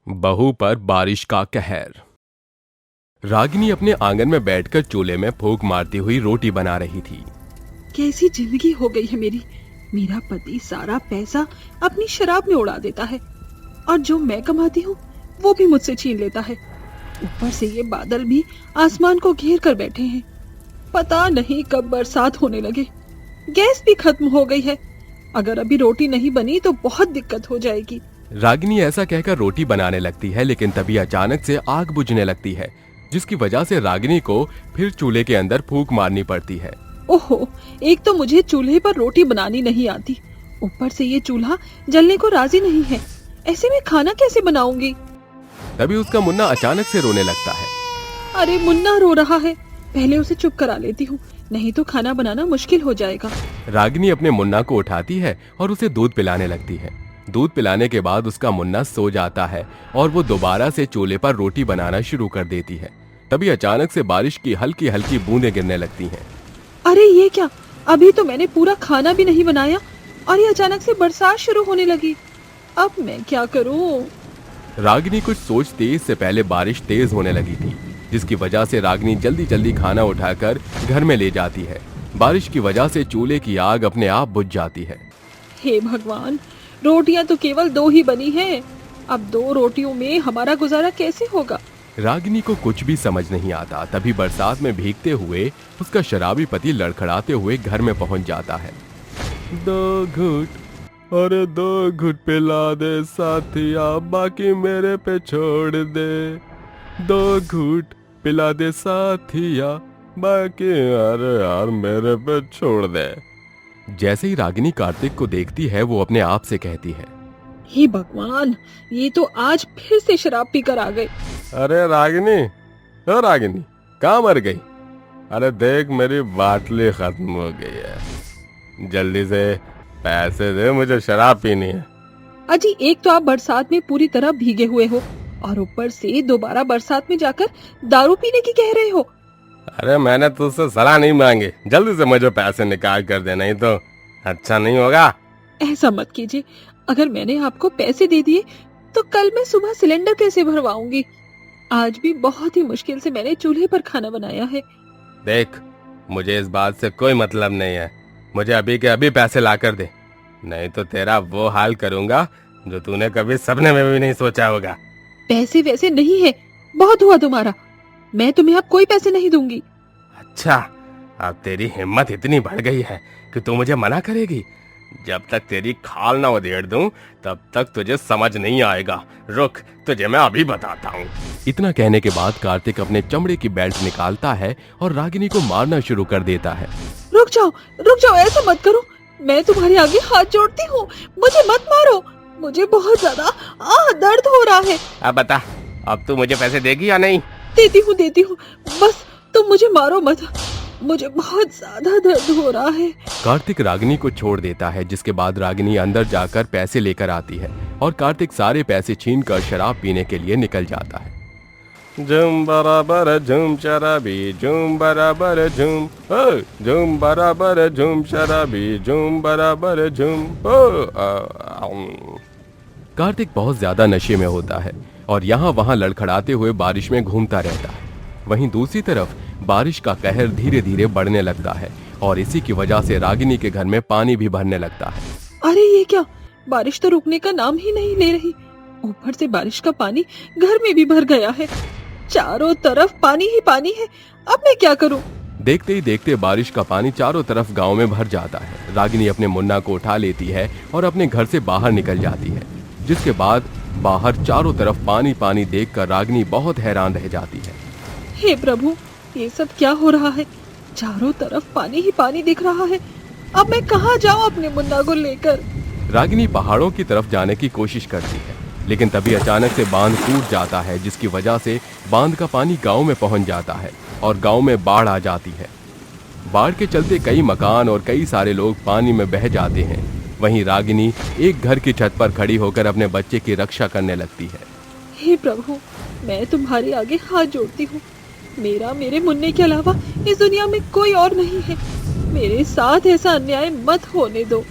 बहू पर बारिश का कहर। रागिनी अपने आंगन में बैठकर चूल्हे में फूंक मारती हुई रोटी बना रही थी। कैसी जिंदगी हो गई है मेरी। मेरा पति सारा पैसा अपनी शराब में उड़ा देता है और जो मैं कमाती हूँ वो भी मुझसे छीन लेता है। ऊपर से ये बादल भी आसमान को घेर कर बैठे हैं। पता नहीं कब बरसात होने लगे। गैस भी खत्म हो गई है। अगर अभी रोटी नहीं बनी तो बहुत दिक्कत हो जाएगी। रागिनी ऐसा कहकर रोटी बनाने लगती है, लेकिन तभी अचानक से आग बुझने लगती है, जिसकी वजह से रागिनी को फिर चूल्हे के अंदर फूंक मारनी पड़ती है। ओहो, एक तो मुझे चूल्हे पर रोटी बनानी नहीं आती, ऊपर से ये चूल्हा जलने को राजी नहीं है। ऐसे में खाना कैसे बनाऊंगी। तभी उसका मुन्ना अचानक से रोने लगता है। अरे मुन्ना रो रहा है, पहले उसे चुप करा लेती हूँ, नहीं तो खाना बनाना मुश्किल हो जाएगा। रागिनी अपने मुन्ना को उठाती है और उसे दूध पिलाने लगती है। दूध पिलाने के बाद उसका मुन्ना सो जाता है और वो दोबारा से चूल्हे पर रोटी बनाना शुरू कर देती है। तभी अचानक से बारिश की हल्की हल्की बूंदें गिरने लगती हैं। अरे ये क्या, अभी तो मैंने पूरा खाना भी नहीं बनाया और ये अचानक से बरसात शुरू होने लगी। अब मैं क्या करूं? रागिनी कुछ सोचते इससे पहले बारिश तेज होने लगी थी, जिसकी वजह से रागिनी जल्दी जल्दी खाना उठाकर घर में ले जाती है। बारिश की वजह से चूल्हे की आग अपने आप बुझ जाती है। हे भगवान, रोटियां तो केवल 2 ही बनी हैं। अब 2 रोटियों में हमारा गुजारा कैसे होगा। रागिनी को कुछ भी समझ नहीं आता। तभी बरसात में भीगते हुए उसका शराबी पति लड़खड़ाते हुए घर में पहुंच जाता है। 2 घूंट, अरे 2 घूंट पिला दे साथिया, बाकी मेरे पे छोड़ दे। 2 घूंट पिला दे साथिया, बाकी अरे यार मेरे पे छोड़ दे। जैसे ही रागिनी कार्तिक को देखती है, वो अपने आप से कहती है, हे भगवान, ये तो आज फिर से शराब पीकर आ गए। अरे रागिनी, ओ रागिनी, कहाँ मर गई? अरे देख मेरी बाटली खत्म हो गई है, जल्दी से पैसे दे, मुझे शराब पीनी है। अजी, एक तो आप बरसात में पूरी तरह भीगे हुए हो और ऊपर से दोबारा बरसात में जाकर दारू पीने की कह रहे हो। अरे मैंने तुझसे सलाह नहीं मांगी, जल्दी से मुझे पैसे निकाल कर दे, नहीं तो अच्छा नहीं होगा। ऐसा मत कीजिए, अगर मैंने आपको पैसे दे दिए तो कल मैं सुबह सिलेंडर कैसे भरवाऊंगी। आज भी बहुत ही मुश्किल से मैंने चूल्हे पर खाना बनाया है। देख, मुझे इस बात से कोई मतलब नहीं है, मुझे अभी के अभी पैसे ला कर दे, नहीं तो तेरा वो हाल करूंगा जो तूने कभी सपने में भी नहीं सोचा होगा। पैसे वैसे नहीं है, बहुत हुआ तुम्हारा, मैं तुम्हें अब कोई पैसे नहीं दूंगी। अच्छा, अब तेरी हिम्मत इतनी बढ़ गई है कि तू मुझे मना करेगी? जब तक तेरी खाल ना उधेड़ दूं तब तक तुझे समझ नहीं आएगा। रुक, तुझे मैं अभी बताता हूँ। इतना कहने के बाद कार्तिक अपने चमड़े की बेल्ट निकालता है और रागिनी को मारना शुरू कर देता है। रुक जाओ, ऐसा मत करो, मैं तुम्हारे आगे हाथ जोड़ती हूँ, मुझे मत मारो, मुझे बहुत ज्यादा दर्द हो रहा है। अब बता, अब तू मुझे पैसे देगी या नहीं? देती हूँ, बस तुम मुझे मारो मत, मुझे बहुत ज्यादा दर्द हो रहा है। कार्तिक रागिनी को छोड़ देता है, जिसके बाद रागिनी अंदर जाकर पैसे लेकर आती है और कार्तिक सारे पैसे छीनकर शराब पीने के लिए निकल जाता है। झूम बराबर झूम शराबी, झूम बराबर झूम, झूम बराबर झूम शराबी, झूम बराबर झूम। कार्तिक बहुत ज्यादा नशे में होता है और यहाँ वहाँ लड़खड़ाते हुए बारिश में घूमता रहता है। वहीं दूसरी तरफ बारिश का कहर धीरे धीरे बढ़ने लगता है और इसी की वजह से रागिनी के घर में पानी भी भरने लगता है। अरे ये क्या, बारिश तो रुकने का नाम ही नहीं ले रही। ऊपर से बारिश का पानी घर में भी भर गया है, चारों तरफ पानी ही पानी है। अब मैं क्या करूं? देखते ही देखते बारिश का पानी चारों तरफ गांव में भर जाता है। रागिनी अपने मुन्ना को उठा लेती है और अपने घर से बाहर निकल जाती है, जिसके बाद बाहर चारों तरफ पानी पानी देखकर रागिनी बहुत हैरान रह जाती है। हे प्रभु, ये सब क्या हो रहा है? चारों तरफ पानी ही पानी दिख रहा है। अब मैं कहाँ जाऊँ अपने मुन्ना को लेकर? रागिनी पहाड़ों की तरफ जाने की कोशिश करती है, लेकिन तभी अचानक से बांध टूट जाता है, जिसकी वजह से बांध का पानी गांव में पहुंच जाता है और गांव में बाढ़ आ जाती है। बाढ़ के चलते कई मकान और कई सारे लोग पानी में बह जाते हैं। वहीं रागिनी एक घर की छत पर खड़ी होकर अपने बच्चे की रक्षा करने लगती है। हे प्रभु, मैं तुम्हारे आगे हाथ जोड़ती हूँ, मेरा मेरे मुन्ने के अलावा इस दुनिया में कोई और नहीं है, मेरे साथ ऐसा अन्याय मत होने दो।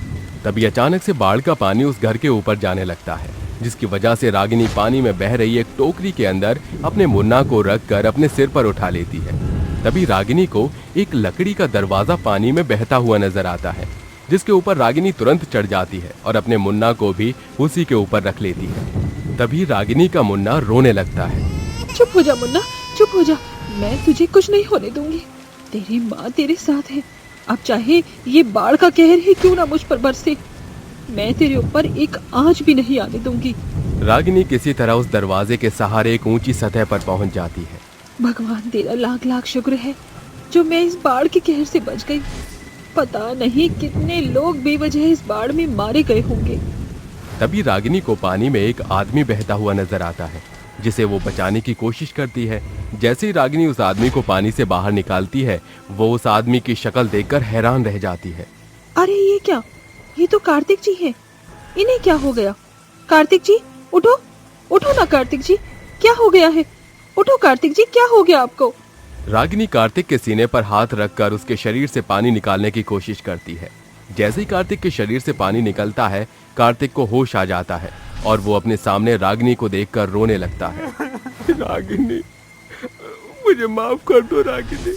तभी अचानक से बाढ़ का पानी उस घर के ऊपर जाने लगता है जिसकी वजह से रागिनी पानी में बह रही एक टोकरी के अंदर अपने मुन्ना को रखकर अपने सिर पर उठा लेती है। तभी रागिनी को एक लकड़ी का दरवाजा पानी में बहता हुआ नजर आता है, जिसके ऊपर रागिनी तुरंत चढ़ जाती है और अपने मुन्ना को भी उसी के ऊपर रख लेती है। तभी रागिनी का मुन्ना रोने लगता है। चुप हो जा मुन्ना, चुप हो जा, मैं तुझे कुछ नहीं होने दूंगी। तेरी माँ तेरे साथ है। अब चाहे ये बाढ़ का कहर ही क्यों ना मुझ पर बरसे, मैं तेरे ऊपर एक आंच भी नहीं आने दूंगी। रागिनी किसी तरह उस दरवाजे के सहारे एक ऊंची सतह पर पहुंच जाती है। भगवान तेरा लाख लाख शुक्र है जो मैं इस बाढ़ के कहर से बच गई। पता नहीं कितने लोग बेवजह इस बाढ़ में मारे गए होंगे। तभी रागिनी को पानी में एक आदमी बहता हुआ नजर आता है, जिसे वो बचाने की कोशिश करती है। जैसे ही रागिनी उस आदमी को पानी से बाहर निकालती है, वो उस आदमी की शक्ल देखकर हैरान रह जाती है। अरे ये क्या, ये तो कार्तिक जी हैं। इन्हें क्या हो गया? कार्तिक जी उठो, उठो ना कार्तिक जी, क्या हो गया है? उठो कार्तिक जी, क्या हो गया आपको? रागिनी कार्तिक के सीने पर हाथ रखकर उसके शरीर से पानी निकालने की कोशिश करती है। जैसे ही कार्तिक के शरीर से पानी निकलता है, कार्तिक को होश आ जाता है और वो अपने सामने रागिनी को देखकर रोने लगता है। रागिनी, मुझे माफ कर दो रागिनी,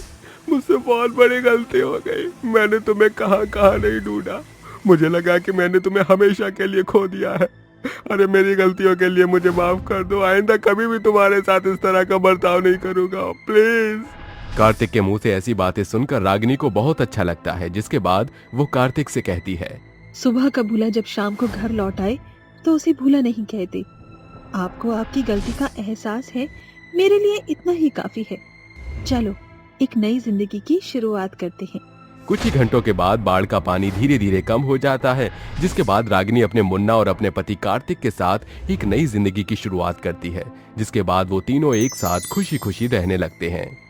मुझसे बहुत बड़ी गलती हो गई। मैंने तुम्हें कहाँ कहाँ नहीं ढूंढा, मुझे लगा कि मैंने तुम्हें हमेशा के लिए खो दिया है। अरे मेरी गलतियों के लिए मुझे माफ कर दो, आइंदा कभी भी तुम्हारे साथ इस तरह का बर्ताव नहीं करूंगा, प्लीज। कार्तिक के मुंह से ऐसी बातें सुनकर रागिनी को बहुत अच्छा लगता है, जिसके बाद वो कार्तिक से कहती है, सुबह का भूला जब शाम को घर लौट आए तो उसे भूला नहीं कहते। आपको आपकी गलती का एहसास है, मेरे लिए इतना ही काफी है। चलो एक नई जिंदगी की शुरुआत करते हैं। कुछ ही घंटों के बाद बाढ़ का पानी धीरे धीरे कम हो जाता है, जिसके बाद रागिनी अपने मुन्ना और अपने पति कार्तिक के साथ एक नई जिंदगी की शुरुआत करती है, जिसके बाद वो तीनों एक साथ खुशी खुशी रहने लगते हैं।